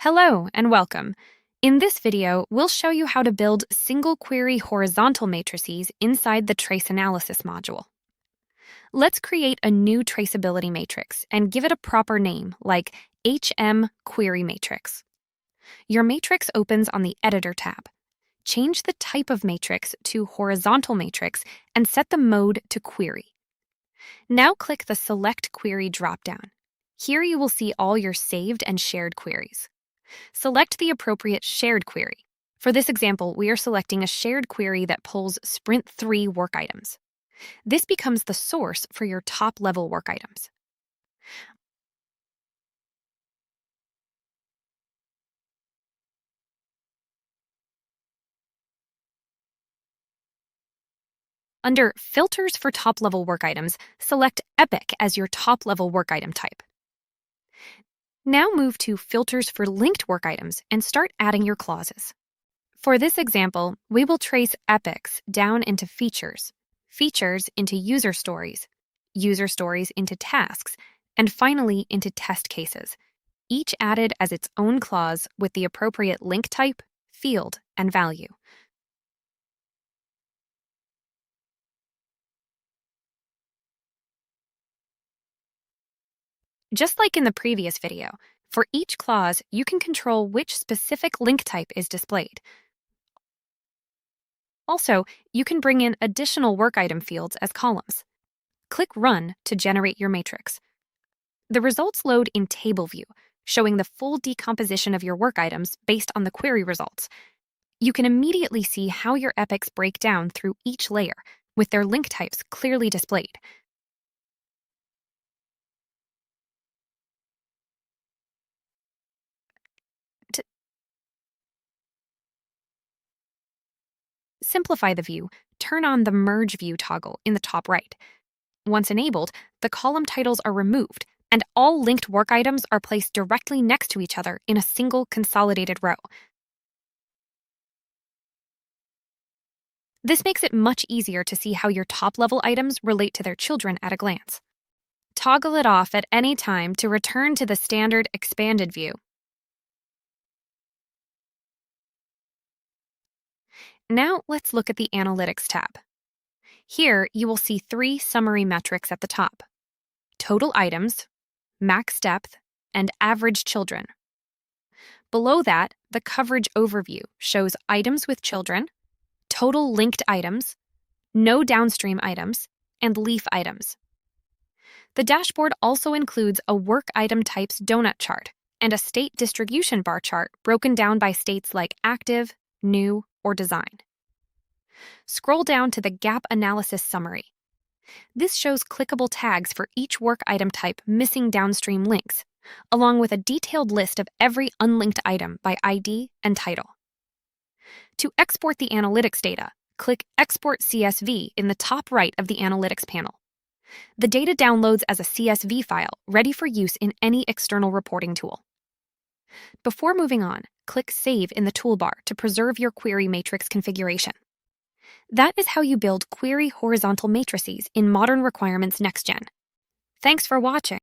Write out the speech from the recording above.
Hello and welcome. In this video, we'll show you how to build single query horizontal matrices inside the trace analysis module. Let's create a new traceability matrix and give it a proper name like HM Query Matrix. Your matrix opens on the Editor tab. Change the type of matrix to horizontal matrix and set the mode to query. Now click the Select Query dropdown. Here you will see all your saved and shared queries. Select the appropriate shared query. For this example, we are selecting a shared query that pulls Sprint 3 work items. This becomes the source for your top-level work items. Under Filters for top-level work items, select Epic as your top-level work item type. Now move to Filters for linked work items and start adding your clauses. For this example, we will trace epics down into features, features into user stories into tasks, and finally into test cases, each added as its own clause with the appropriate link type, field, and value. Just like in the previous video, for each clause, you can control which specific link type is displayed. Also, you can bring in additional work item fields as columns. Click Run to generate your matrix. The results load in table view, showing the full decomposition of your work items based on the query results. You can immediately see how your epics break down through each layer, with their link types clearly displayed. To simplify the view, turn on the Merge View toggle in the top right. Once enabled, the column titles are removed, and all linked work items are placed directly next to each other in a single consolidated row. This makes it much easier to see how your top-level items relate to their children at a glance. Toggle it off at any time to return to the standard expanded view. Now let's look at the Analytics tab. Here you will see 3 summary metrics at the top: total items, max depth, and average children. Below that, the coverage overview shows items with children, total linked items, no downstream items, and leaf items. The dashboard also includes a work item types donut chart and a state distribution bar chart broken down by states like active, new, or design. Scroll down to the gap analysis summary. This shows clickable tags for each work item type missing downstream links, along with a detailed list of every unlinked item by ID and title. To export the analytics data, click Export CSV in the top right of the Analytics panel. The data downloads as a CSV file, ready for use in any external reporting tool. Before moving on, click Save in the toolbar to preserve your query matrix configuration. That is how you build query horizontal matrices in Modern Requirements Next Gen. Thanks for watching.